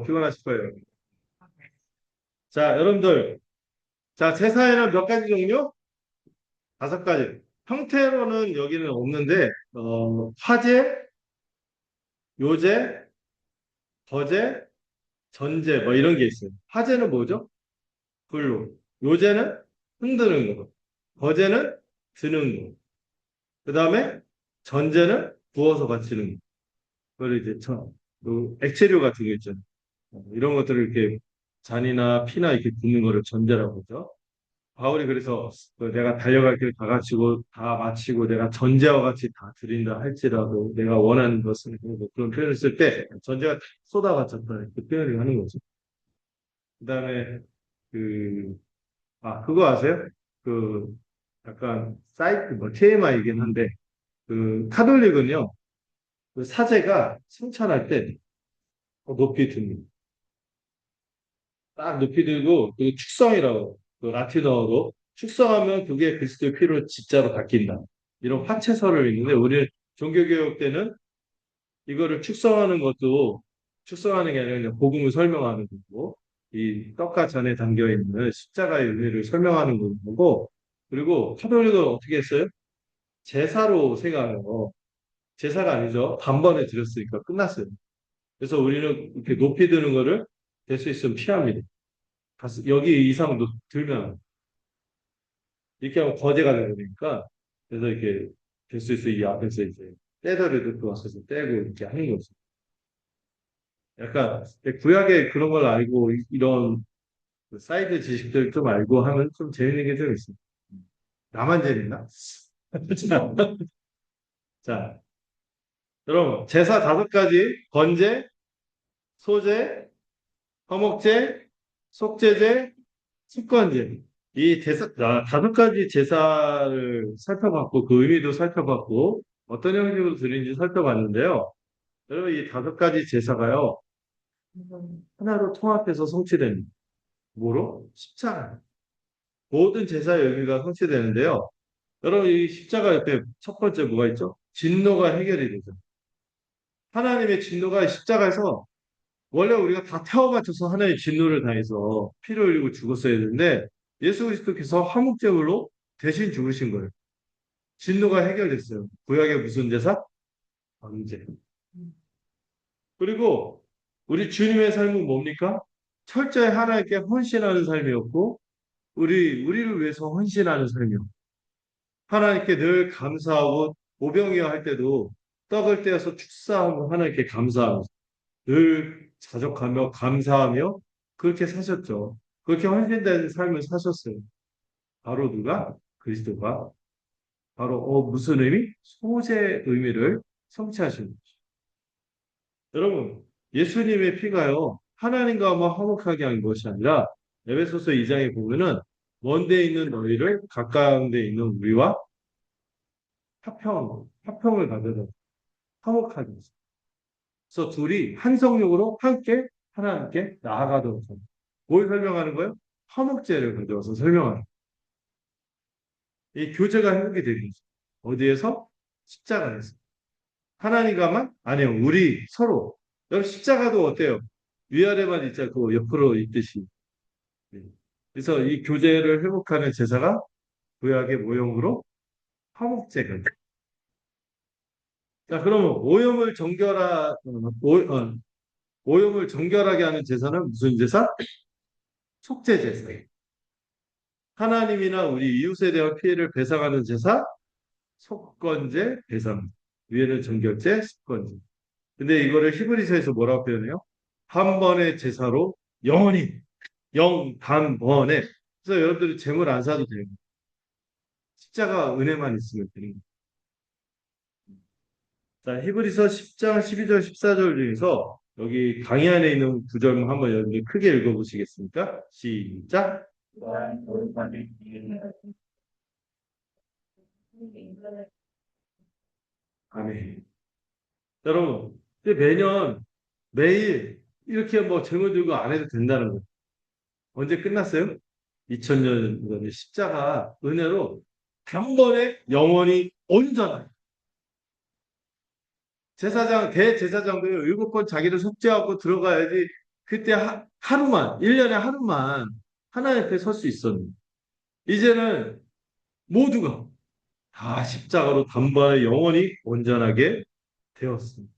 피곤하실 거예요. 자, 여러분들. 자, 제사에는 몇 가지 종류? 다섯 가지. 형태로는 여기는 없는데, 화제, 요제, 거제, 전제, 뭐 이런 게 있어요. 화제는 뭐죠? 불로. 요제는 흔드는 거. 거제는 드는 거. 그 다음에 전제는 부어서 바치는 거. 그걸 이제 그 액체류 같은 거 있잖아요. 이런 것들을 이렇게 잔이나 피나 이렇게 붓는 거를 전제라고 하죠. 바울이 그래서 그 내가 달려갈 길 다 갖추고 다 마치고 내가 전제와 같이 다 드린다 할지라도 내가 원하는 것은 뭐 그런 표현을 쓸 때 전제가 쏟아바쳤다 그 표현을 하는 거죠. 그다음에 그 그거 아세요? 그 약간 사이트 뭐 TMI이긴 한데 그 카톨릭은요 그 사제가 성찬할 때 높이 듭니다. 딱 높이 들고 그 축성이라고 그 라틴어로 축성하면 그게 그리스도의 피로 진짜로 바뀐다. 이런 화채설을 읽는데 우리 종교개혁 때는 이거를 축성하는 것도 축성하는 게 아니라 그냥 복음을 설명하는 거고 이 떡과 잔에 담겨 있는 십자가의 의미를 설명하는 거고 그리고 카톨릭은 어떻게 했어요? 제사로 생각해요. 제사가 아니죠. 단번에 드렸으니까 끝났어요. 그래서 우리는 이렇게 높이 드는 거를 될 수 있으면 피합니다. 여기 이상 들면 이렇게 하면 거제가 되니까 그래서 이렇게 될 수 있어 이 앞에서 이제 떼더라도 그 앞에서 떼고 이렇게 하는 거죠. 약간 구약에 그런 걸 알고 이런 그 사이드 지식들 좀 알고 하면 좀 재밌는 게 좀 있습니다. 나만 재밌나? 자, 여러분 제사 다섯 가지 번제, 소제, 화목제, 속제제, 숙건제 이 다섯 가지 제사를 살펴봤고 그 의미도 살펴봤고 어떤 형식으로 드리는지 살펴봤는데요. 여러분 이 다섯 가지 제사가요 하나로 통합해서 성취됩니다. 뭐로? 십자가. 모든 제사의 의미가 성취되는데요. 여러분 이 십자가 옆에 첫 번째 뭐가 있죠? 진노가 해결이 되죠. 하나님의 진노가 십자가에서 원래 우리가 다 태워 맞춰서 하나님의 진노를 당해서 피를 흘리고 죽었어야 되는데 예수 그리스도께서 화목제물로 대신 죽으신 거예요. 진노가 해결됐어요. 구약의 무슨 제사? 번제. 그리고 우리 주님의 삶은 뭡니까? 철저히 하나님께 헌신하는 삶이었고 우리를 위해서 헌신하는 삶이요. 하나님께 늘 감사하고 오병이어 할 때도 떡을 떼어서 축사하고 하나님께 감사하면서 늘 자족하며 감사하며 그렇게 사셨죠. 그렇게 헌신된 삶을 사셨어요. 바로 누가? 그리스도가 바로 무슨 의미? 소재 의미를 성취하신 거죠. 여러분, 예수님의 피가요. 하나님과만 화목하게 한 것이 아니라 에베소서 2장에 보면은 먼 데 있는 너희를 가까운 데 있는 우리와 화평을 가져다 화목하게 했어요. 그래서 둘이 한 성령으로 함께 하나님께 나아가도록 합니다. 뭘 설명하는 거예요? 화목제를 가져와서 설명하는 거예요. 이 교제가 회복이 되는 거죠. 어디에서? 십자가에서. 하나님과만? 아니요. 우리 서로. 여러분 십자가도 어때요? 위아래만 있자 그 옆으로 있듯이. 네. 그래서 이 교제를 회복하는 제사가 구약의 모형으로 화목제가. 자, 그러면 오염을 정결하게 하는 제사는 무슨 제사? 속죄 제사. 하나님이나 우리 이웃에 대한 피해를 배상하는 제사, 속건제, 배상. 위에는 정결제, 속건제. 근데 이거를 히브리서에서 뭐라고 표현해요? 한 번의 제사로 영원히 단번에. 그래서 여러분들이 재물 안 사도 돼요. 십자가 은혜만 있으면 되는 거예요. 자, 히브리서 10장 12절 14절 중에서 여기 강의 안에 있는 구절만 한번 여러분들 크게 읽어보시겠습니까? 시작. 아멘. 여러분, 근데 매일 이렇게 뭐 재물 들고 안 해도 된다는 거예요. 언제 끝났어요? 2000년 전에 십자가 은혜로 단번에 영원히 온전한 대제사장도 일곱 번 자기를 속죄하고 들어가야지 그때 하루만, 1년에 하루만 하나님 앞에 설 수 있었는데, 이제는 모두가 다 십자가로 단번에 영원히 온전하게 되었습니다.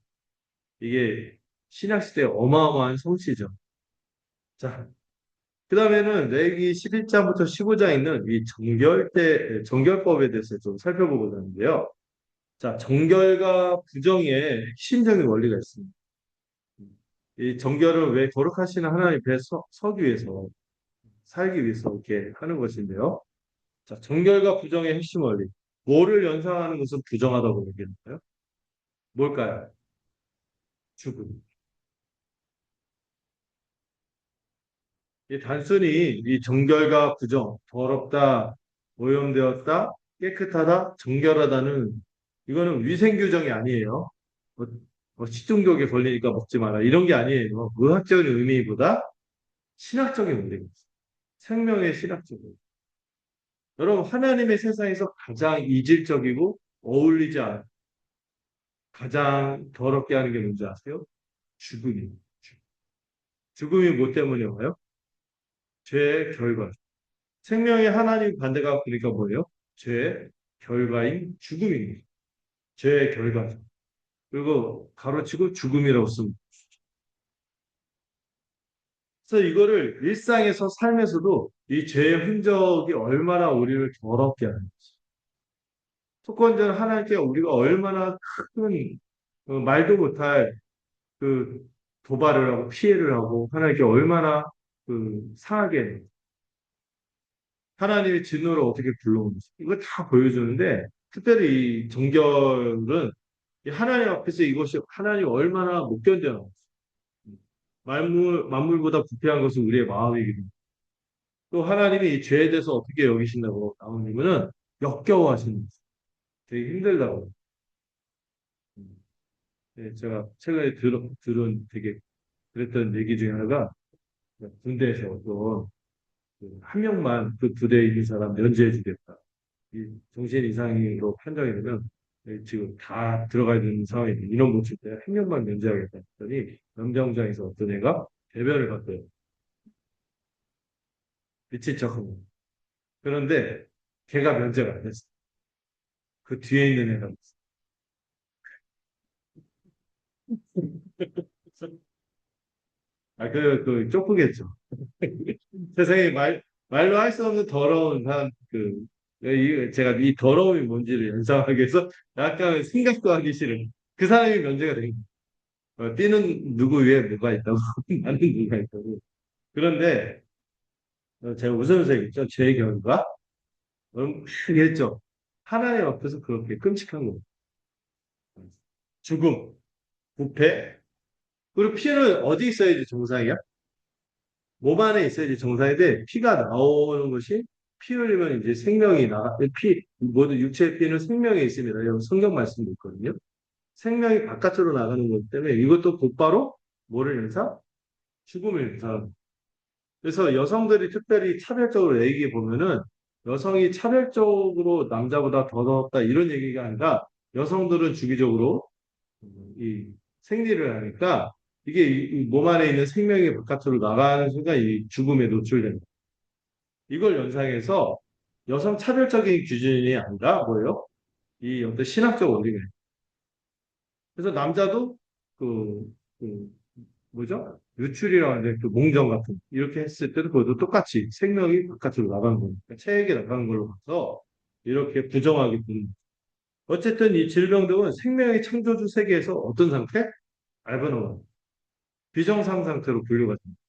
이게 신약시대의 어마어마한 성취죠. 자, 그 다음에는 레위기 11장부터 15장 있는 이 정결법에 대해서 좀 살펴보고자 하는데요. 자, 정결과 부정의 핵심적인 원리가 있습니다. 이 정결은 왜 거룩하신 하나님 앞에 서기 위해서, 살기 위해서 이렇게 하는 것인데요. 자, 정결과 부정의 핵심 원리. 뭐를 연상하는 것은 부정하다고 얘기했나요? 뭘까요? 죽음. 이 단순히 이 정결과 부정, 더럽다, 오염되었다, 깨끗하다, 정결하다는 이거는 위생 규정이 아니에요. 뭐, 식중독에 걸리니까 먹지 마라 이런 게 아니에요. 의학적인 의미보다 신학적인 의미입니다. 생명의 신학적인. 여러분 하나님의 세상에서 가장 이질적이고 어울리지 않은 가장 더럽게 하는 게 뭔지 아세요? 죽음이. 죽음이 뭐 때문에 와요? 죄의 결과. 생명의 하나님 반대가 그러니까 뭐예요? 죄의 결과인 죽음입니다. 죄의 결과죠. 그리고 가로치고 죽음이라고 씁니다. 그래서 이거를 일상에서 삶에서도 이 죄의 흔적이 얼마나 우리를 더럽게 하는지. 속건전 하나님께 우리가 얼마나 큰 말도 못할 그 도발을 하고 피해를 하고 하나님께 얼마나 상하게 하나님의 진노를 어떻게 불러오는지 이걸 다 보여주는데 특별히 이 정결은 이 하나님 앞에서 이것이 하나님 얼마나 못 견뎌요. 만물보다 부패한 것은 우리의 마음이거든요. 또 하나님이 이 죄에 대해서 어떻게 여기신다고 나오냐면은 역겨워하시는 거예요. 되게 힘들다고. 네, 제가 최근에 들은 되게 그랬던 얘기 중에 하나가 군대에서 어떤 한 명만 그 부대에 있는 사람 면제해 주겠다. 이 정신 이상으로 판정이 되면 지금 다 들어가야 되는 상황인데 인원 못 줄 때 한 명만 면제하겠다 했더니 명장장에서 어떤 애가 대변을 갔대요. 미친 척하고. 그런데 걔가 면제가 안 됐어. 그 뒤에 있는 애가. 쪽프겠죠. 세상에 말로 할 수 없는 더러운 제가 이 더러움이 뭔지를 연상하기 위해서 약간 생각도 하기 싫은 그 사람이 면제가 된 거예요. 띠는 누구 위에 뭐가 있다고, 나는 누가 있다고. 그런데, 제가 웃으면서 얘기했죠. 제 결과, 크게 했죠. 하나님 앞에서 그렇게 끔찍한 거. 죽음, 부패, 그리고 피는 어디 있어야지 정상이야? 몸 안에 있어야지 정상인데 피가 나오는 것이 피 흘리면 이제 생명이 모든 육체의 피는 생명이 있습니다. 여러분 성경 말씀도 있거든요. 생명이 바깥으로 나가는 것 때문에 이것도 곧바로 뭐를 연상? 죽음을 연상. 그래서 여성들이 특별히 차별적으로 얘기해 보면은 여성이 차별적으로 남자보다 더 더럽다 이런 얘기가 아니라 여성들은 주기적으로 이 생리를 하니까 이게 이몸 안에 있는 생명이 바깥으로 나가는 순간 이 죽음에 노출된다. 이걸 연상해서 여성 차별적인 기준이 아니라 뭐예요? 이 어떤 신학적 원리가 있어요. 그래서 남자도 그, 그 뭐죠? 유출이라고 하는데 그 몽정 같은 이렇게 했을 때도 그것도 똑같이 생명이 바깥으로 나가는 거니까 체액이 나가는 걸로 봐서 이렇게 부정하게 보는 거예요. 어쨌든 이 질병들은 생명의 창조주 세계에서 어떤 상태? 알버노 비정상 상태로 분류가 됩니다.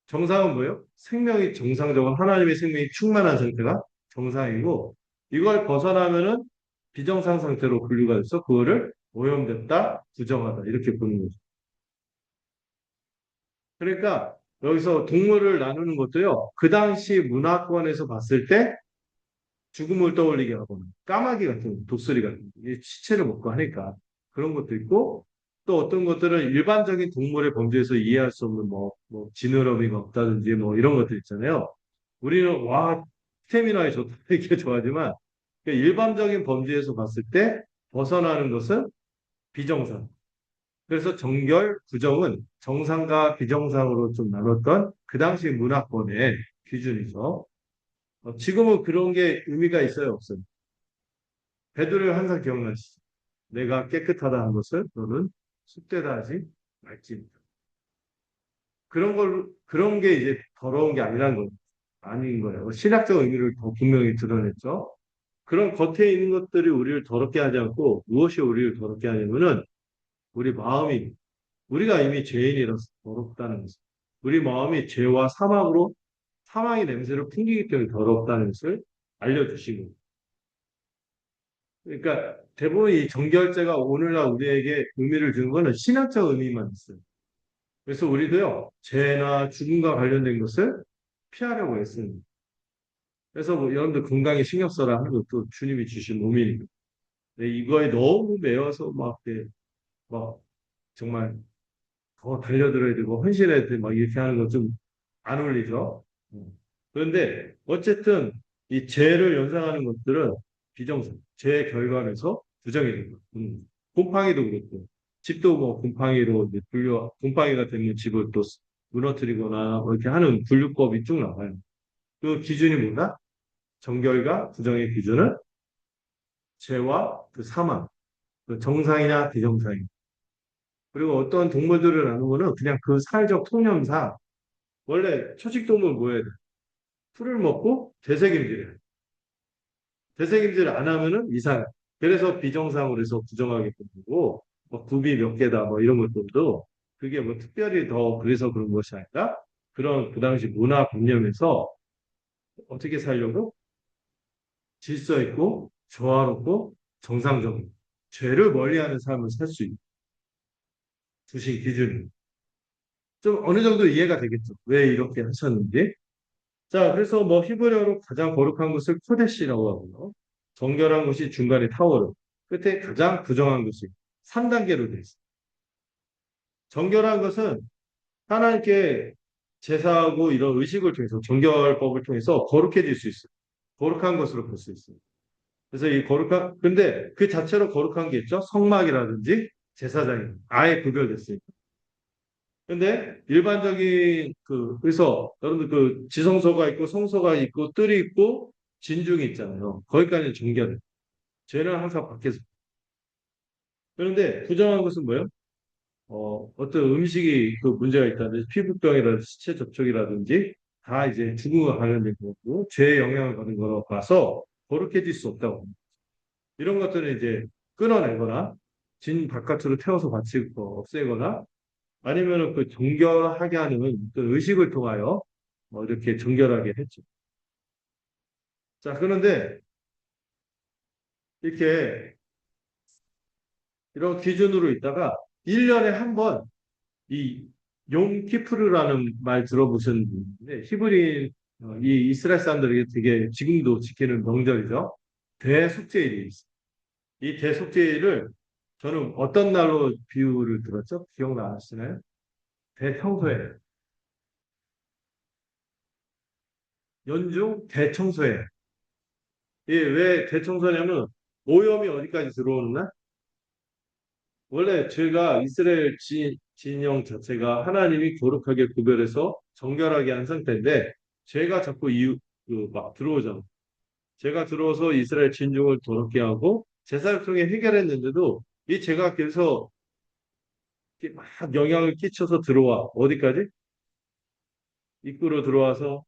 정상은 뭐예요? 생명이 정상적인 하나님의 생명이 충만한 상태가 정상이고 이걸 벗어나면은 비정상 상태로 분류가 돼서 그거를 오염됐다, 부정하다 이렇게 보는 거죠. 그러니까 여기서 동물을 나누는 것도요. 그 당시 문화권에서 봤을 때 죽음을 떠올리게 하거나 까마귀 같은 독수리 같은 시체를 먹고 하니까 그런 것도 있고 또 어떤 것들은 일반적인 동물의 범죄에서 이해할 수 없는 뭐 지느러미가 없다든지 뭐 이런 것들 있잖아요. 우리는 와 스태미나에 좋다 이렇게 좋아하지만 일반적인 범죄에서 봤을 때 벗어나는 것은 비정상. 그래서 정결, 부정은 정상과 비정상으로 좀 나눴던 그 당시 문화권의 기준이죠. 지금은 그런 게 의미가 있어요, 없어요? 베드로를 항상 기억나시죠? 내가 깨끗하다 한 것을 너는 습되다 하지 말지. 그런 게 이제 더러운 게 아니란 거, 아닌 거예요. 신학적 의미를 더 분명히 드러냈죠. 그런 겉에 있는 것들이 우리를 더럽게 하지 않고 무엇이 우리를 더럽게 하냐면은 우리 마음이, 우리가 이미 죄인이라서 더럽다는 것을. 우리 마음이 죄와 사망으로 사망의 냄새를 풍기기 때문에 더럽다는 것을 알려주시고. 그러니까 대부분 이 정결제가 오늘날 우리에게 의미를 주는 것은 신학적 의미만 있어요. 그래서 우리도요, 죄나 죽음과 관련된 것을 피하려고 했습니다. 그래서 뭐 여러분들 건강에 신경 써라 하는 것도 주님이 주신 몸이니까. 근데 이거에 너무 매여서 막, 막 정말 더 달려들어야 되고 헌신해야 되고 막 이렇게 하는 건 좀 안 어울리죠. 음. 그런데 어쨌든 이 죄를 연상하는 것들은 비정상, 죄의 결과에서 부정이 됩니다. 곰팡이도 그렇고 집도 뭐 곰팡이로 이제 곰팡이가 되면 집을 또 무너뜨리거나 뭐 이렇게 하는 분류법이 쭉 나와요. 그 기준이 뭐다? 정결과 부정의 기준은 죄와 그 사망, 그 정상이냐 비정상이냐. 그리고 어떤 동물들을 나누고는 그냥 그 사회적 통념상 원래 초식동물 뭐예요? 풀을 먹고 되새김질해요. 되새김질 안 하면은 이상해. 그래서 비정상으로 해서 부정하게 되고 뭐 굽이 몇 개다 뭐 이런 것들도 그게 뭐 특별히 더 그래서 그런 것이 아니라 그런 그 당시 문화 관념에서 어떻게 살려고 질서 있고 조화롭고 정상적인 죄를 멀리하는 삶을 살 수 있는 두신 기준이 좀 어느 정도 이해가 되겠죠. 왜 이렇게 하셨는지. 자, 그래서 뭐 히브리어로 가장 거룩한 것을 코데시라고 하고요. 정결한 것이 중간에 타워를, 끝에 가장 부정한 것이 3단계로 되어 있어요. 정결한 것은 하나님께 제사하고 이런 의식을 통해서 정결법을 통해서 거룩해질 수 있어요. 거룩한 것으로 볼 수 있어요. 그래서 이 거룩한 근데 그 자체로 거룩한 게 있죠. 성막이라든지 제사장이 아예 구별됐어요. 근데 일반적인 그래서 여러분들 그 지성소가 있고 성소가 있고 뜰이 있고 진중이 있잖아요. 거기까지는 정결해. 죄는 항상 밖에서. 그런데 부정한 것은 뭐예요? 어떤 음식이 그 문제가 있다든지 피부병이라든지 시체 접촉이라든지 다 이제 죽음과 관련된 거고 죄의 영향을 받은 거로 봐서 거룩해질 수 없다고 합니다. 이런 것들은 이제 끊어내거나 진 바깥으로 태워서 바치고 없애거나 아니면은 그 정결하게 하는 그 의식을 통하여 이렇게 정결하게 했죠. 자, 그런데 이렇게 이런 기준으로 있다가 1년에 한 번 이 용키프르라는 말 들어보셨는데 히브리 이 이스라엘 사람들에게 되게 지금도 지키는 명절이죠. 대속죄일이 있어요. 이 대속죄일을 저는 어떤 날로 비유를 들었죠? 기억나시나요? 대청소에 연중 대청소에 예, 왜 대청소냐면 오염이 어디까지 들어오는 날? 원래 죄가 이스라엘 진영 자체가 하나님이 거룩하게 구별해서 정결하게 한 상태인데 죄가 자꾸 막 들어오잖아. 죄가 들어와서 이스라엘 진영을 더럽게 하고 제사를 통해 해결했는데도 이 죄가 계속 이렇게 막 영향을 끼쳐서 들어와. 어디까지? 입구로 들어와서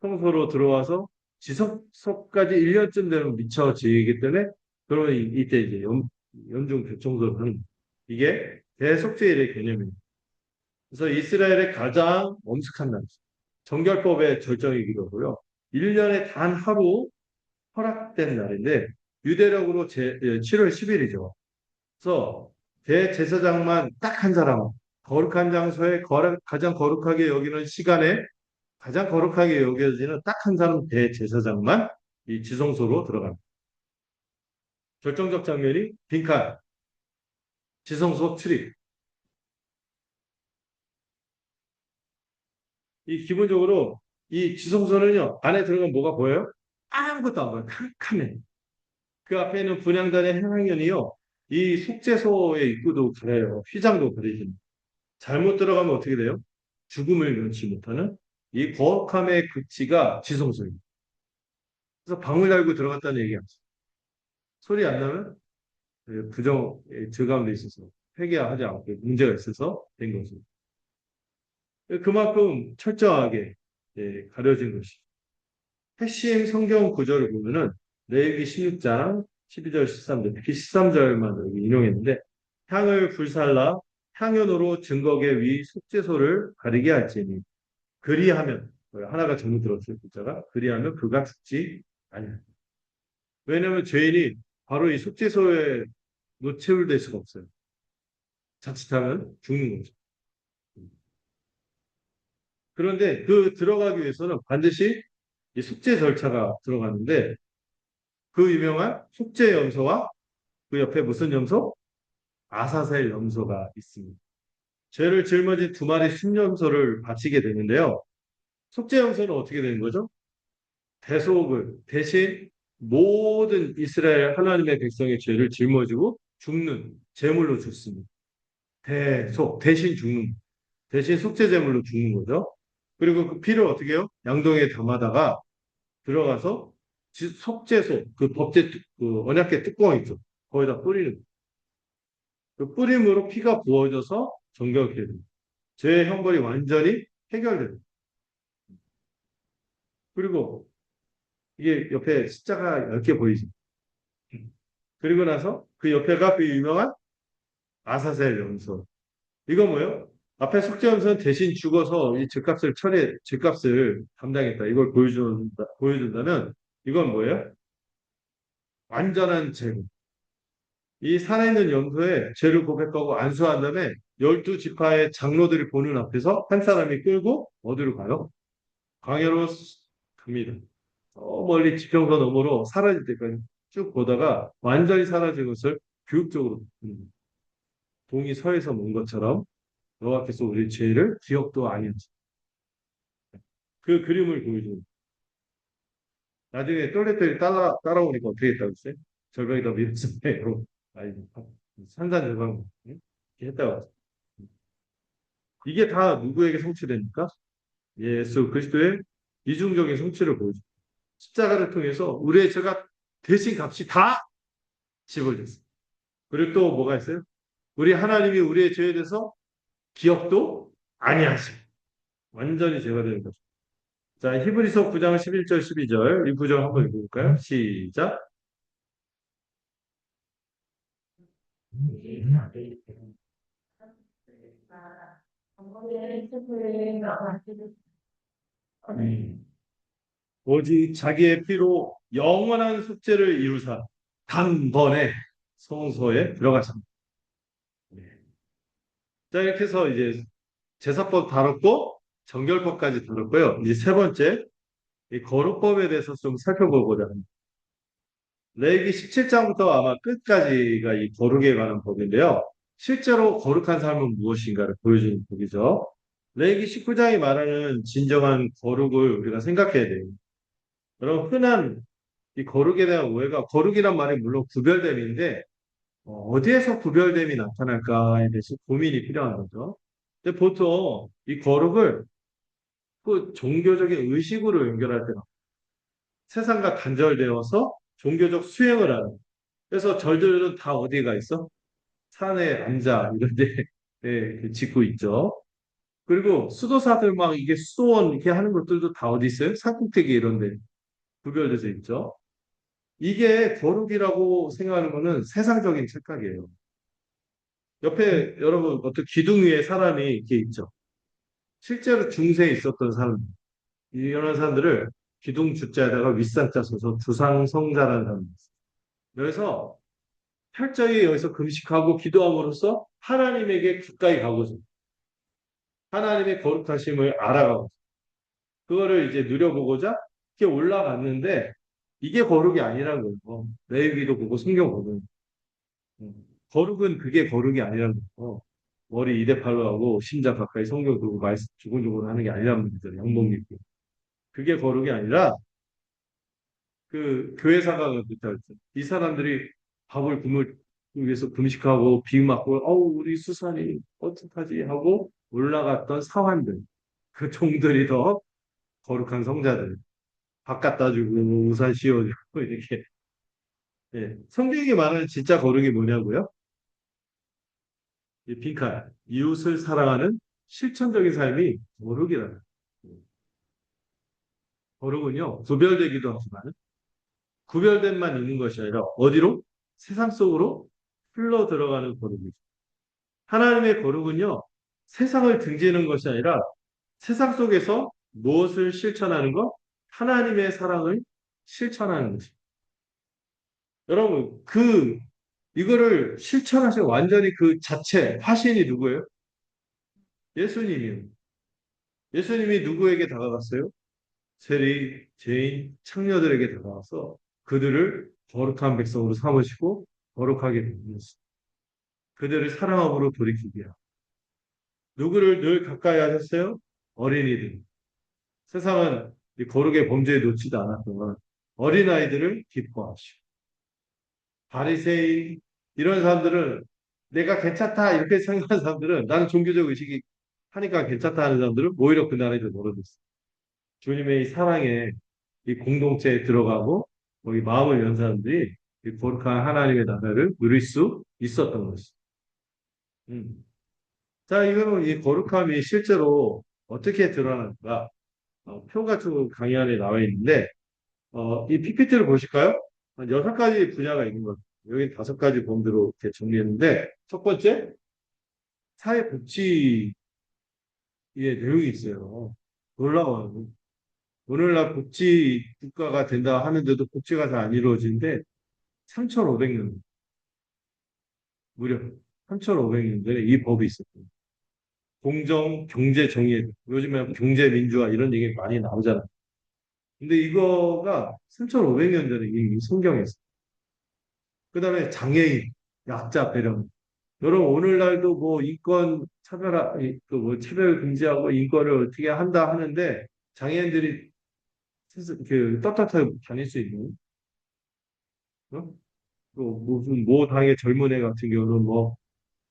성소로 들어와서 지성소까지 1년쯤 되면 미쳐지기 때문에 그러면 이때 이제 연중 대청소를 하는 거예요. 이게 대속죄일의 개념입니다. 그래서 이스라엘의 가장 엄숙한 날, 정결법의 절정이기도 하고요. 1년에 단 하루 허락된 날인데 유대력으로 7월 10일이죠. 그래서 대제사장만 딱 한 사람, 거룩한 장소에 가장 거룩하게 여기는 시간에 가장 거룩하게 여겨지는 딱 한 사람 대제사장만 이 지성소로 들어갑니다. 결정적 장면이 빈칸, 지성소 출입. 이 기본적으로 이 지성소는요, 안에 들어가면 뭐가 보여요? 아무것도 안 보여요. 캄캄해. 그 앞에 있는 분향단의 향연이요. 이 속죄소의 입구도 그래요. 휘장도 그리지. 잘못 들어가면 어떻게 돼요? 죽음을 면치 못하는 이 거룩함의 극치가 지성소입니다. 그래서 방울 달고 들어갔다는 얘기가 소리 안 나면 부정 저감돼 있어서 회개하지 않고 문제가 있어서 된 거죠. 그만큼 철저하게 가려진 것이. 핵심 성경 구절을 보면은 레위기 16장 12절 13절 특히 13절만 여기 인용했는데 향을 불살라 향연으로 증거계 위 속죄소를 가리게 할지니 그리하면 하나가 잘못 들었어요 글자가 그리하면 그가 죽지 아니야. 왜냐하면 죄인이 바로 이 속죄소에 노체울될 수가 없어요. 자칫하면 죽는 거죠. 그런데 그 들어가기 위해서는 반드시 이 속죄 절차가 들어가는데 그 유명한 속죄 염소와 그 옆에 무슨 염소? 아사셀 염소가 있습니다. 죄를 짊어진 두 마리 순염소를 바치게 되는데요. 속죄 염소는 어떻게 되는 거죠? 대속을 대신 모든 이스라엘 하나님의 백성의 죄를 짊어지고 죽는 제물로 죽습니다. 대속 대신 죽는 대신 속죄 제물로 죽는 거죠. 그리고 그 피를 어떻게 해요? 양동이에 담아다가 들어가서 속죄소 그 법제 그 언약궤 뚜껑 있죠. 거기다 뿌리는 그 뿌림으로 피가 부어져서 정결케 됩니다. 죄의 형벌이 완전히 해결됩니다. 그리고 이게 옆에 숫자가 10개 보이죠. 그리고 나서 그 옆에가 그 유명한 아사셀 염소. 이거 뭐예요? 앞에 속죄염소는 대신 죽어서 이 죄값을 담당했다. 이걸 보여준다면 이건 뭐예요? 완전한 제물. 이 살아있는 염소에 죄를 고백하고 안수한 다음에 12지파의 장로들이 보는 앞에서 한 사람이 끌고 어디로 가요? 광야로 갑니다. 멀리 지평선 너머로 사라질 때까지 쭉 보다가 완전히 사라진 것을 교육적으로 동이 서에서 본 것처럼 너와께서 우리 죄를 기억도 아니었지. 그 그림을 보여주는. 나중에 똘레똘레 따라오니까 어떻게 했다고 했어요? 절벽에다 밀었어요. 아니, 산산절방 이렇게 했다고 했어요. 이게 다 누구에게 성취됩니까? 예수 그리스도의 이중적인 성취를 보여줍니다. 십자가를 통해서 우리의 죄가 대신 값이 다 지불됐어요. 그리고 또 뭐가 있어요? 우리 하나님이 우리의 죄에 대해서 기억도 아니하시고 완전히 죄가 되는 거죠. 자, 히브리서 9장 11절 12절 이 구절 한번 읽어볼까요? 시작. 오직 자기의 피로 영원한 속죄를 이루사 단번에 성소에 들어가셨습니다. 자, 이렇게 해서 이제 제사법 다뤘고 정결법까지 다뤘고요. 이제 세 번째 이 거룩법에 대해서 좀 살펴보고자 합니다. 레위기 17장부터 아마 끝까지가 이 거룩에 관한 법인데요. 실제로 거룩한 삶은 무엇인가를 보여주는 법이죠. 레위기 19장이 말하는 진정한 거룩을 우리가 생각해야 돼요. 여러분 흔한 이 거룩에 대한 오해가 거룩이란 말이 물론 구별됨인데 어디에서 구별됨이 나타날까에 대해서 고민이 필요한 거죠. 근데 보통 이 거룩을 그 종교적인 의식으로 연결할 때가 세상과 단절되어서 종교적 수행을 하는. 그래서 절들은 다 어디가 있어? 산에 앉아 이런 데 짓고 있죠. 그리고 수도사들 막 이게 수도원 이렇게 하는 것들도 다 어디 있어요? 산꼭대기 이런 데 구별돼서 있죠. 이게 거룩이라고 생각하는 거는 세상적인 착각이에요. 옆에 여러분 어떤 기둥 위에 사람이 이렇게 있죠. 실제로 중세에 있었던 사람, 이런 사람들을 기둥 주자에다가 윗산자 써서 주상성자라는 사람이 있어요. 그래서 철저히 여기서 금식하고 기도함으로써 하나님에게 가까이 가고자 하나님의 거룩하심을 알아가고 그거를 이제 누려보고자 이렇게 올라갔는데 이게 거룩이 아니라는 거예요. 레위기도 보고 성경 보면 거룩은 그게 거룩이 아니라는 거예요. 머리 이대팔로 하고 심장 가까이 성경 두고 말씀 주근주근 하는 게 아니라는 거죠. 양복 입고. 그게 거룩이 아니라 그 교회 사가가 그랬죠. 이 사람들이 밥을 위에서 금식하고 비 맞고 어우 우리 수산이 어떡하지 하고 올라갔던 사환들 그 종들이 더 거룩한 성자들 밥 갖다 주고 우산 씌워주고 이렇게 예. 성경이 말하는 진짜 거룩이 뭐냐고요? 이 빈칸 이웃을 사랑하는 실천적인 삶이 거룩이라는 거룩은요 구별되기도 하지만 구별됨만 있는 것이 아니라 어디로? 세상 속으로 흘러 들어가는 거룩이죠. 하나님의 거룩은요 세상을 등지는 것이 아니라 세상 속에서 무엇을 실천하는 것? 하나님의 사랑을 실천하는 것입니다. 여러분, 이거를 실천하신 완전히 그 자체, 화신이 누구예요? 예수님이에요. 예수님이 누구에게 다가갔어요? 세리, 죄인, 창녀들에게 다가와서 그들을 거룩한 백성으로 삼으시고 거룩하게 만드셨습니다. 그들을 사랑함으로 돌이키게 하고 누구를 늘 가까이 하셨어요? 어린이들. 세상은 이 거룩의 범죄에 놓지도 않았던 어린아이들을 기뻐하시고 바리새인 이런 사람들은 내가 괜찮다 이렇게 생각하는 사람들은 나는 종교적 의식이 하니까 괜찮다 하는 사람들은 오히려 그 나라에서 멀어졌어요. 주님의 이 사랑에 이 공동체에 들어가고 거기 마음을 연 사람들이 이 거룩한 하나님의 나라를 누릴 수 있었던 것이죠. 음. 자, 이거는 이 거룩함이 실제로 어떻게 드러나는가? 표 같은 거 강의 안에 나와 있는데 이 PPT를 보실까요? 한 6가지 분야가 있는 것 같아요. 여기 5가지 범주로 이렇게 정리했는데, 첫 번째, 사회복지의 내용이 있어요. 놀라워요. 오늘날 복지 국가가 된다 하는데도 복지가 잘 안 이루어지는데, 3,500년, 무려 3,500년전에 이 법이 있었어요. 공정, 경제, 정의. 요즘에 경제, 민주화 이런 얘기 많이 나오잖아요. 근데 이거가 3,500년 전에 이 성경에 있어요. 그 다음에 장애인, 약자 배려. 여러분, 오늘날도 뭐 인권 차별화, 그뭐 차별 금지하고 인권을 어떻게 한다 하는데 장애인들이 그 떳떳하게 다닐 수 있는, 어? 또 무슨 모 당의 젊은 애 같은 경우는 뭐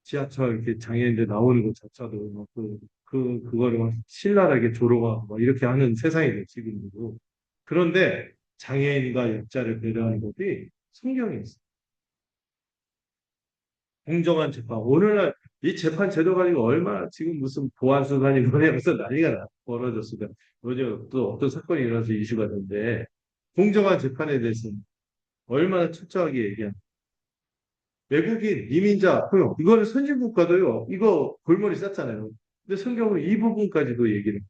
지하철 이렇게 장애인들 나오는 것 자체도 그거를 막 신랄하게 조롱하고 막 이렇게 하는 세상이죠, 지금도. 그런데 장애인과 약자를 배려하는 것이 성경에 있어요. 공정한 재판. 오늘날 이 재판 제도 가지고 얼마나 지금 무슨 보안수단이 뭐냐 무슨 벌어졌으니까 요즘 또 어떤 사건이 일어나서 이슈가 되는데 공정한 재판에 대해서는 얼마나 철저하게 얘기한 외국인, 이민자, 포용 이거는 선진국가도요. 이거 골머리 쌌잖아요. 근데 성경은 이 부분까지도 얘기를 해요.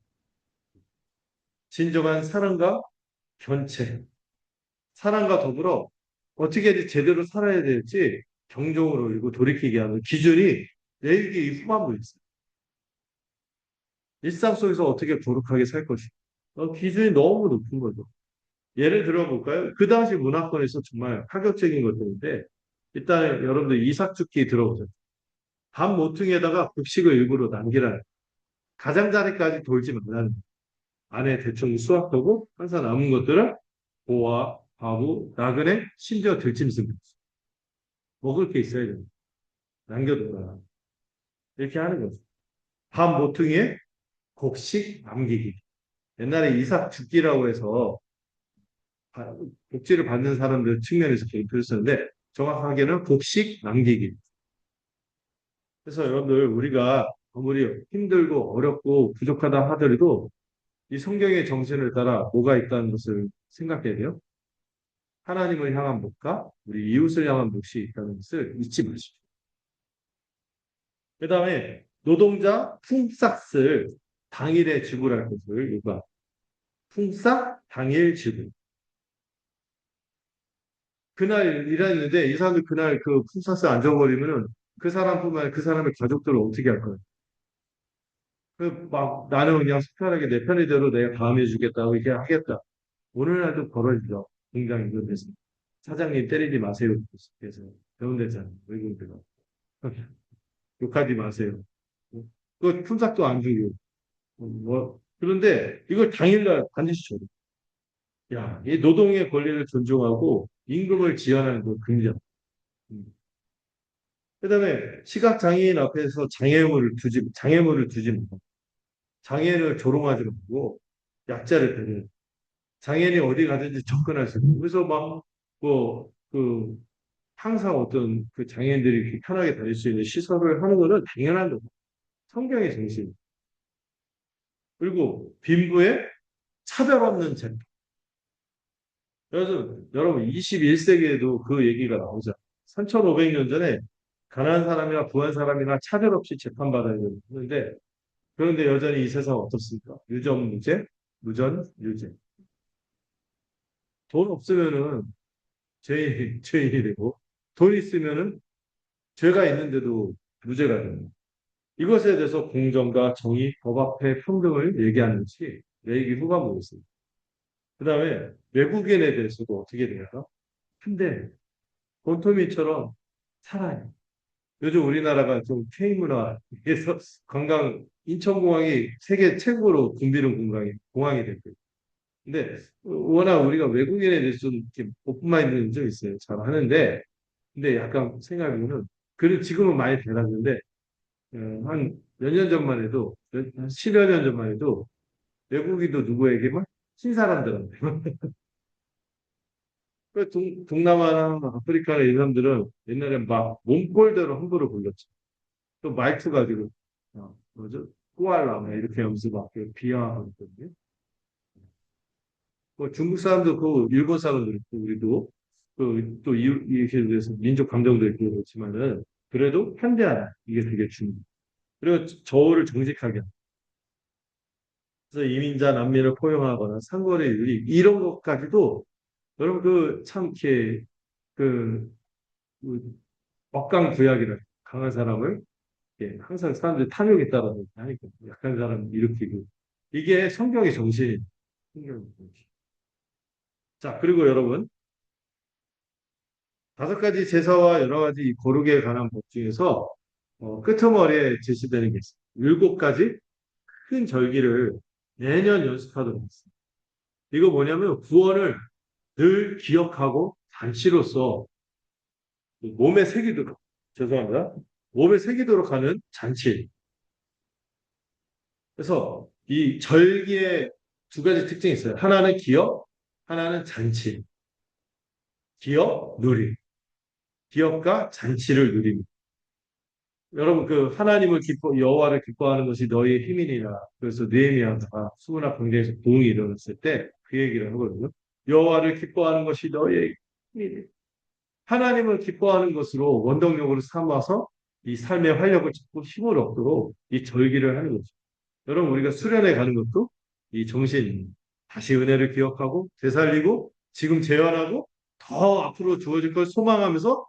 진정한 사랑과 견체, 사랑과 더불어 어떻게 제대로 살아야 될지 경종으로 울리고 돌이키게 하는 기준이 내일기 후반부에 있어요. 일상 속에서 어떻게 거룩하게 살 것이. 기준이 너무 높은 거죠. 예를 들어 볼까요? 그 당시 문화권에서 정말 파격적인 것들인데, 일단 여러분들 이삭죽기 들어보세요. 밥 모퉁이에다가 급식을 일부러 남기라. 가장자리까지 돌지 말라는. 안에 대충 수확하고 항상 남은 것들을 고와 과부, 나그네, 심지어 들짐승 먹을 게 있어야 돼요. 남겨둬라. 이렇게 하는 거죠. 밥 모퉁이에 곡식 남기기. 옛날에 이삭 죽기라고 해서 복지를 받는 사람들 측면에서 그랬었는데 정확하게는 곡식 남기기. 그래서 여러분들 우리가 아무리 힘들고 어렵고 부족하다 하더라도 이 성경의 정신을 따라 뭐가 있다는 것을 생각해야 돼요. 하나님을 향한 복과 우리 이웃을 향한 복이 있다는 것을 잊지 마십시오. 그 다음에 노동자 품삯을 당일에 지불할 것을 요구합니다. 품삯 당일 지불. 그날 일했는데 이 사람들 그날 그 품삯을 안 줘버리면은 그 사람뿐만 아니라 그 사람의 가족들을 어떻게 할 거예요? 그 막 나는 그냥 특별하게 내 편의대로 내가 다음에 주겠다고 이렇게 하겠다. 오늘날도 벌어지죠. 굉장히 이런 데서. 사장님 때리지 마세요. 그래서 배운대잖아요. 외국인들 욕하지 마세요. 그 품삯도 안 주고. 뭐 그런데 이걸 당일날 반드시 줘요. 야, 이 노동의 권리를 존중하고 임금을 지원하는 그 긍정. 그다음에 시각장애인 앞에서 장애물을 두지 말고, 장애인을 조롱하지 말고, 약자를 배려. 장애인이 어디 가든지 접근할 수 있고, 그래서 막, 뭐, 항상 어떤 그 장애인들이 이렇게 편하게 다닐 수 있는 시설을 하는 거는 당연한 거고, 성경의 정신. 그리고 빈부의 차별 없는 재판. 그래서 여러분 21세기에도 그 얘기가 나오죠. 3,500년 전에 가난한 사람이나 부한 사람이나 차별 없이 재판받아야 되는데 그런데 여전히 이 세상 어떻습니까? 유전무죄, 무전유죄. 돈 없으면은 죄인이 되고 돈 있으면은 죄가 있는데도 무죄가 됩니다. 이것에 대해서 공정과 정의, 법 앞에 평등을 얘기하는 것이 얘기 후가 뭐겠습니까? 그 다음에 외국인에 대해서도 어떻게 돼요? 근데 본토민처럼 살아요. 요즘 우리나라가 좀 K문화에서 인천공항이 세계 최고로 붐비는 공항이 됐고요. 근데 워낙 우리가 외국인에 대해서 좀 이렇게 오픈마인드는 좀 있어요. 잘 하는데, 근데 약간 생각해보면, 그리고 지금은 많이 달랐는데, 한 몇 년 전만 해도, 한 10여 년 전만 해도, 외국인도 누구에게만 신사람들한테. 동남아나 아프리카나 이 사람들은 옛날에 막 몽골대로 함부로 불렸죠. 또 말투 가지고, 뭐죠? 꾸알라마 이렇게 하면서 막 비하하거든요. 뭐 중국 사람도 그 일본 사람도 있고 우리도 또 이렇게 돼서 민족 감정도 있고 그렇지만은 그래도 현대하다 이게 되게 중요해요. 그리고 저울을 정직하게 하고. 그래서 이민자 난민을 포용하거나 상거래 윤리 이런 것까지도 여러분 그참 이렇게 그, 그 억강구약이라 강한 사람을 항상 사람들이 탐욕에 따라서 하니까 약한 사람 일으키고 이게 성경의 정신이 성경의 정신. 자 그리고 여러분 다섯 가지 제사와 여러 가지 이 거룩에 관한 법 중에서 끄트머리에 제시되는 게 있습니다. 일곱 가지 큰 절기를 매년 연습하도록 했습니다. 이거 뭐냐면 구원을 늘 기억하고 잔치로서 몸에 새기도록 죄송합니다. 몸에 새기도록 하는 잔치. 그래서 이 절기의 두 가지 특징이 있어요. 하나는 기억, 하나는 잔치. 기억, 누림. 기억과 잔치를 누립니다. 여러분 하나님을 여호와를 기뻐하는 것이 너희의 힘이니라. 그래서 느헤미야가 수문학 경쟁에서 부흥이 일어났을 때 그 얘기를 하거든요. 여호와를 기뻐하는 것이 너희의 힘이니. 하나님을 기뻐하는 것으로 원동력으로 삼아서 이 삶의 활력을 찾고 힘을 얻도록 이 절기를 하는 거죠. 여러분 우리가 수련회 가는 것도 이 정신 다시 은혜를 기억하고 되살리고 지금 재현하고 더 앞으로 주어질 걸 소망하면서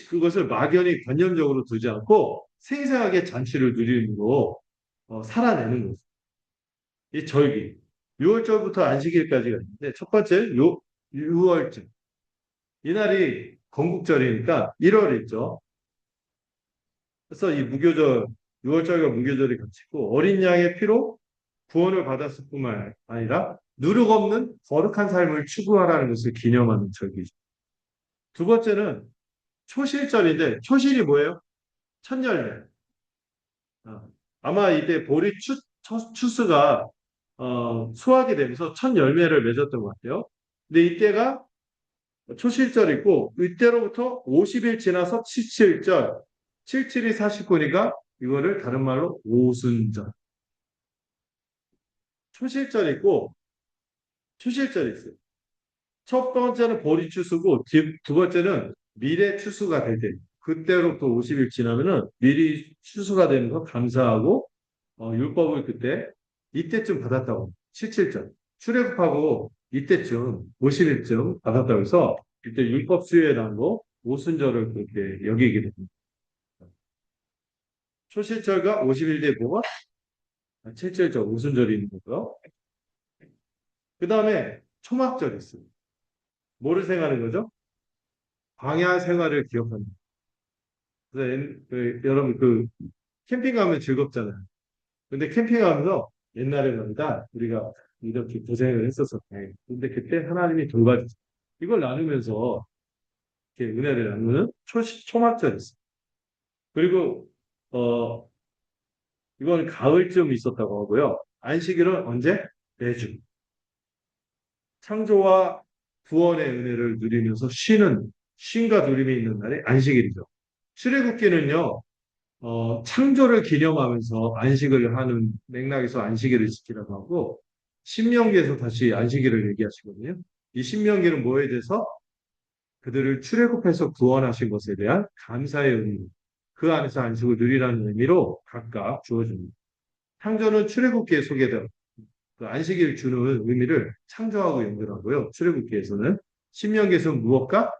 그것을 막연히 관념적으로 두지 않고 생생하게 잔치를 누리고 살아내는 거죠. 이 절기. 6월절부터 안식일까지가 있는데 첫 번째 6월절. 이날이 건국절이니까 1월 있죠. 그래서 이 무교절, 6월절과 무교절이 같이 있고 어린 양의 피로 구원을 받았을 뿐만 아니라 누룩 없는 거룩한 삶을 추구하라는 것을 기념하는 절기죠. 두 번째는 초실절인데 초실이 뭐예요? 첫 열매. 아마 이때 추수가 수확이 되면서 첫 열매를 맺었던 것 같아요. 근데 이때가 초실절이고 이때로부터 50일 지나서 칠칠절, 칠칠이 49니까 이거를 다른 말로 오순절. 초실절이 있고 초실절이 있어요. 첫 번째는 보리 추수고 두 번째는 미래 추수가 될 때. 그때로부터 50일 지나면은 미리 추수가 되는 거 감사하고 율법을 이때쯤 받았다고. 77절. 출애굽하고 이때쯤 50일쯤 받았다고 해서 이때 율법 수요에 대한 거 오순절을 그렇게 여기게 됩니다. 초실절과 50일 뒤에 뭐가? 7절절 오순절이 있는 거고요. 그 다음에 초막절이 있어요. 뭐를 생각하는 거죠? 광야 생활을 기억합니다. 그래서 여러분 캠핑 가면 즐겁잖아요. 근데 캠핑 가면서 옛날에 말이다 우리가 이렇게 고생을 했었었대. 근데 그때 하나님이 돌봐주셨어. 이걸 나누면서 이렇게 은혜를 나누는 초막절이 있어요. 그리고 어 이건 가을쯤 있었다고 하고요. 안식일은 언제? 매주. 창조와 구원의 은혜를 누리면서 쉼과 누림이 있는 날이 안식일이죠. 출애굽기는요, 창조를 기념하면서 안식을 하는 맥락에서 안식일을 지키라고 하고, 신명기에서 다시 안식일을 얘기하시거든요. 이 신명기는 뭐에 대해서 그들을 출애굽해서 구원하신 것에 대한 감사의 의미, 그 안에서 안식을 누리라는 의미로 각각 주어집니다. 창조는 출애굽기에 소개된 그 안식일 주는 의미를 창조하고 연결하고요. 출애굽기에서는 신명기에서는 무엇과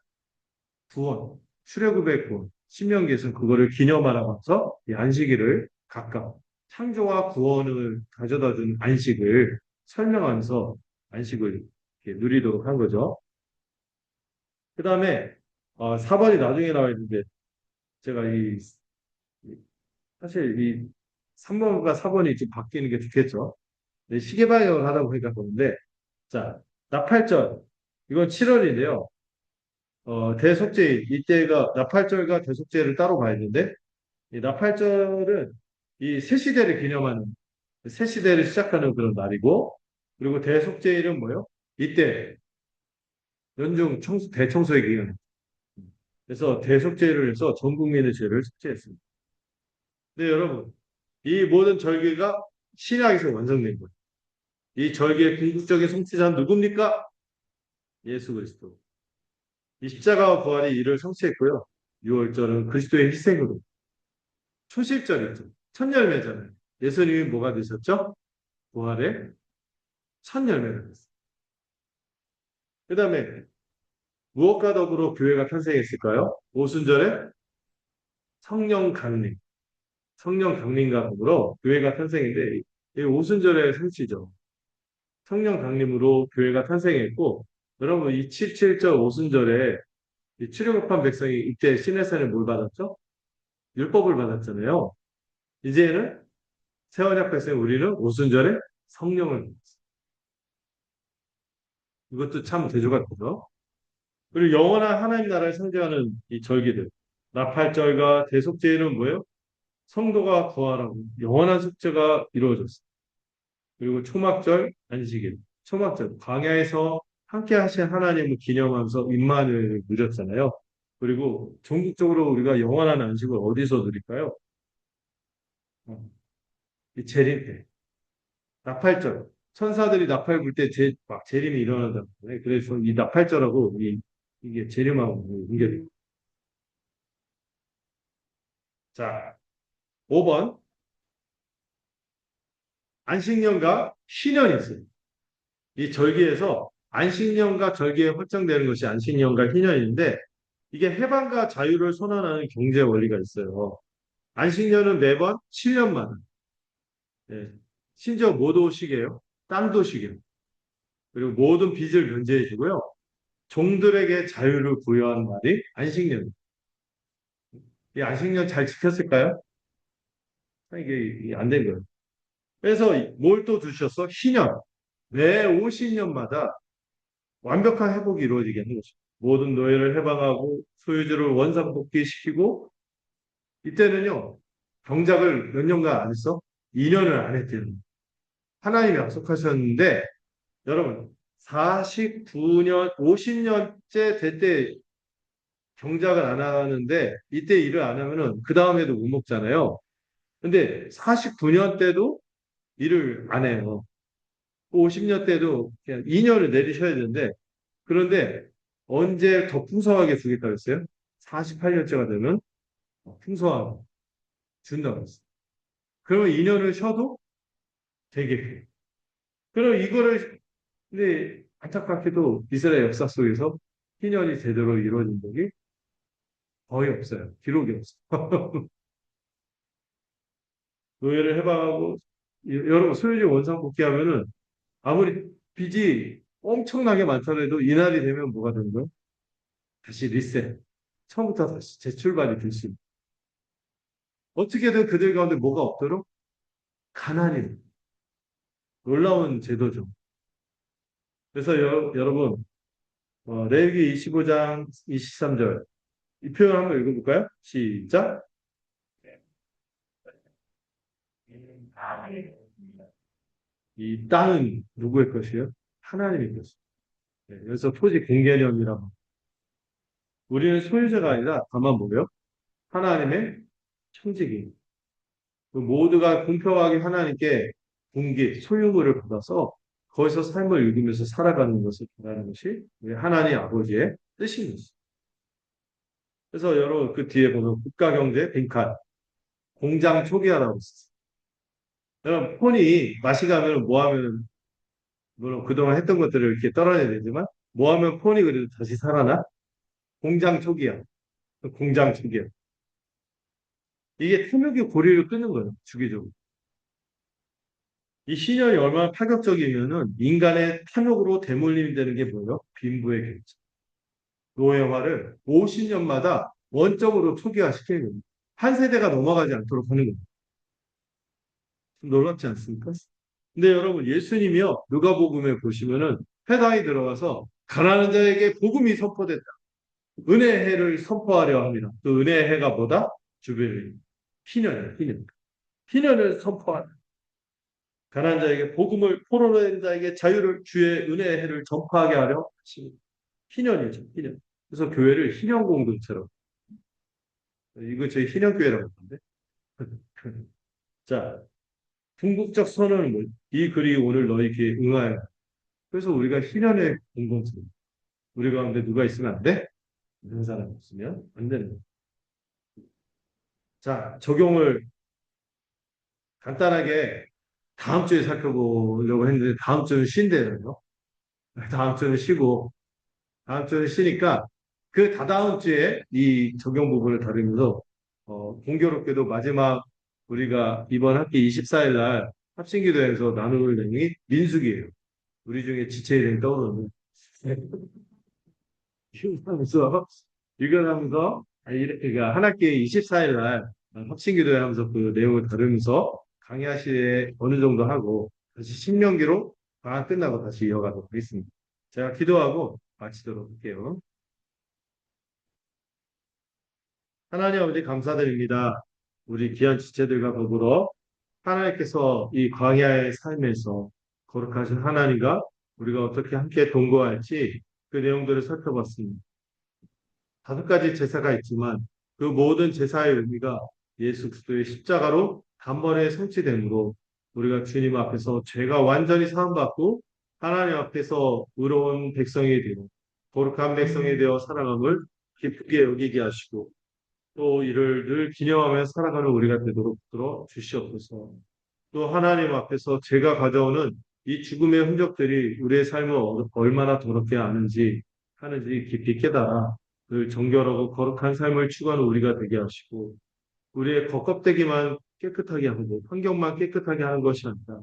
구원, 출애굽의 구원, 신명기에서는 그거를 기념하라면서 이 안식일을 각각 창조와 구원을 가져다 준 안식을 설명하면서 안식을 이렇게 누리도록 한 거죠. 그 다음에 4번이 나중에 나와 있는데 제가 사실 이 3번과 4번이 좀 바뀌는 게 좋겠죠. 네, 시계 방향을 하다 보니까 그런데 자, 나팔절 이건 7월인데요. 대속죄일 이때가 나팔절과 대속죄를 따로 봐야 되는데 이 나팔절은 이 새시대를 기념하는 새시대를 시작하는 그런 날이고 그리고 대속죄일은 뭐요? 이때 연중 대청소의 기간. 그래서 대속죄를 해서 전 국민의 죄를 속죄했습니다. 네, 여러분. 이 모든 절기가 신약에서 완성된 거예요. 이 절기의 궁극적인 성취자는 누굽니까? 예수 그리스도. 이 십자가와 부활이 이를 성취했고요. 6월절은 그리스도의 희생으로 초실절이죠. 첫 열매잖아요. 예수님이 뭐가 되셨죠? 부활의 첫 열매를 했어요. 그 다음에 무엇과 더불어 교회가 탄생했을까요? 오순절에 성령 강림. 성령 강림과 더불어 교회가 탄생인데 이 오순절의 성취죠. 성령 강림으로 교회가 탄생했고 여러분 이 77절 오순절에 이 출애굽한 백성이 이때 시내산에 뭘 받았죠? 율법을 받았잖아요. 이제는 새 언약 백성 우리는 오순절에 성령을 받았어요. 이것도 참 대조가 되죠. 그리고 영원한 하나님 나라를 상징하는 이 절기들 나팔절과 대속죄는 뭐예요? 성도가 부활하고 영원한 속죄가 이루어졌어요. 그리고 초막절 안식일 초막절 광야에서 함께 하신 하나님을 기념하면서 임마누엘을 누렸잖아요. 그리고 종국적으로 우리가 영원한 안식을 어디서 누릴까요? 어, 이 재림 때 나팔절 천사들이 나팔 불 때 막 재림이 일어난다는 거예요. 그래서 이 나팔절하고 이게 재림하고 연결이. 자, 5번 안식년과 희년이 있어요. 이 절기에서 안식년과 절기에 확정되는 것이 안식년과 희년인데 이게 해방과 자유를 선언하는 경제 원리가 있어요. 안식년은 매번 7년마다 예, 심지어 모도시계요. 땅도시계 그리고 모든 빚을 면제해 주고요. 종들에게 자유를 부여한 날이 안식년. 이 안식년 잘 지켰을까요? 이게 안 된 거예요. 그래서 뭘 또 두셨어? 희년. 매 50년마다 완벽한 회복이 이루어지게 하는 거죠. 모든 노예를 해방하고 소유주를 원상복귀시키고 이때는요 경작을 몇 년간 안 했어? 2년을 안 했대요. 하나님이 약속하셨는데 여러분 49년 50년째 될 때 경작을 안 하는데 이때 일을 안 하면은 그 다음에도 못 먹잖아요. 근데 49년 때도 일을 안 해요. 50년 때도 그냥 2년을 내리셔야 되는데 그런데 언제 더 풍성하게 주겠다고 했어요? 48년째가 되면 풍성하게 준다고 했어요. 그러면 2년을 쉬어도 되게 해요. 그럼 이거를 근데 안타깝게도 이스라엘 역사 속에서 희년이 제대로 이루어진 적이 거의 없어요. 기록이 없어요. 노예를 해방하고 여러분 소유주 원상 복귀하면은 아무리 빚이 엄청나게 많더라도 이날이 되면 뭐가 되는 거예요? 다시 리셋. 처음부터 다시 재출발이 될 수 있는. 어떻게든 그들 가운데 뭐가 없도록 가난이 놀라운 제도죠. 그래서 여러분 레위기 25장 23절 이 표현 한번 읽어볼까요? 시작. 이 땅은 누구의 것이에요? 하나님의 것이에요. 네, 그래서 토지 공개념이라고. 우리는 소유자가 아니라 다만 뭐예요? 하나님의 청지기. 그 모두가 공평하게 하나님께 공기, 소유물을 받아서 거기서 삶을 읽으면서 살아가는 것을 바라는 것이 우리 하나님 아버지의 뜻입니다. 그래서 여러분 그 뒤에 보면 국가경제 빈칸, 공장 초기화라고 있어요. 여러분 폰이 맛이 가면 뭐 하면 물론 그동안 했던 것들을 이렇게 떨어내야 되지만 뭐 하면 폰이 그래도 다시 살아나? 공장 초기화, 공장 초기화. 이게 탐욕의 고리를 끊는 거예요. 주기적으로. 이 신념이 얼마나 파격적이면은 인간의 탐욕으로 대물림이 되는 게 뭐예요? 빈부의 결정. 노예화를 50년마다 원점으로 초기화시키는 겁니다. 한 세대가 넘어가지 않도록 하는 겁니다. 놀랍지 않습니까? 근데 여러분 예수님이요 누가복음에 보시면은 회당에 들어가서 가난한 자에게 복음이 선포됐다. 은혜의 해를 선포하려 합니다. 그 은혜의 해가 뭐다? 주빌리. 희년이에요. 희년. 희년을 선포하는 가난한 자에게 복음을 포로된 자에게 자유를 주의 은혜의 해를 전파하게 하려 하십니다. 희년이죠. 희년. 그래서 교회를 희년 공동체로 이거 저희 희년교회라고 하는데 자 궁극적 선언은 뭐? 이 글이 오늘 너희에게 응하여 그래서 우리가 희년의 공동체 우리 가운데 누가 있으면 안 돼? 이런 사람 없으면 안 되는 거예요. 자 적용을 간단하게 다음 주에 살펴보려고 했는데 다음 주는 쉰대요. 다음 주는 쉬고 다음 주는 쉬니까 그 다다음 주에 이 적용 부분을 다루면서 공교롭게도 마지막 우리가 이번 학기 24일 날 합심기도에서 나눌 내용이 민수기예요. 우리 중에 지체들이 떠오르는 이걸 하면서 그러니까 한 학기 24일 날 합심기도회 하면서 그 내용을 다루면서 강의 시에 어느 정도 하고 다시 신명기로 방학 끝나고 다시 이어가도록 하겠습니다. 제가 기도하고 마치도록 할게요. 하나님 아버지 감사드립니다. 우리 귀한 지체들과 더불어 하나님께서 이 광야의 삶에서 거룩하신 하나님과 우리가 어떻게 함께 동거할지 그 내용들을 살펴봤습니다. 다섯 가지 제사가 있지만 그 모든 제사의 의미가 예수 그리스도의 십자가로 단번에 성취되므로 우리가 주님 앞에서 죄가 완전히 사함받고 하나님 앞에서 의로운 백성이 되고 거룩한 백성이 되어 살아감을 기쁘게 여기게 하시고 또 이를 늘 기념하며 살아가는 우리가 되도록 들어 주시옵소서. 또 하나님 앞에서 제가 가져오는 이 죽음의 흔적들이 우리의 삶을 얼마나 더럽게 하는지 깊이 깨달아 늘 정결하고 거룩한 삶을 추구하는 우리가 되게 하시고 우리의 겉껍데기만 깨끗하게 하고 환경만 깨끗하게 하는 것이 아니라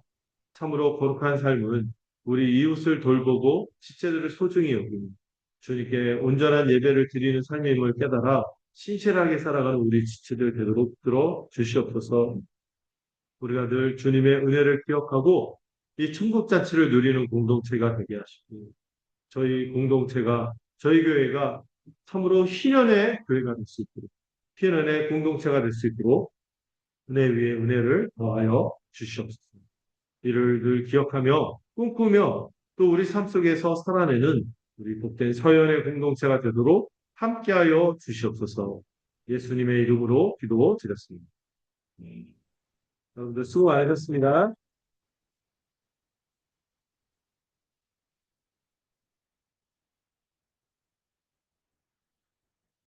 참으로 거룩한 삶은 우리 이웃을 돌보고 지체들을 소중히 여기고 주님께 온전한 예배를 드리는 삶임을 깨달아 신실하게 살아가는 우리 지체들 되도록 들어 주시옵소서. 우리가 늘 주님의 은혜를 기억하고 이 천국 잔치를 누리는 공동체가 되게 하시고 저희 공동체가 저희 교회가 참으로 희년의 교회가 될 수 있도록 희년의 공동체가 될 수 있도록 은혜 위에 은혜를 더하여 주시옵소서. 이를 늘 기억하며 꿈꾸며 또 우리 삶 속에서 살아내는 우리 복된 서연의 공동체가 되도록 함께하여 주시옵소서. 예수님의 이름으로 기도드렸습니다. 여러분들 수고 많으셨습니다.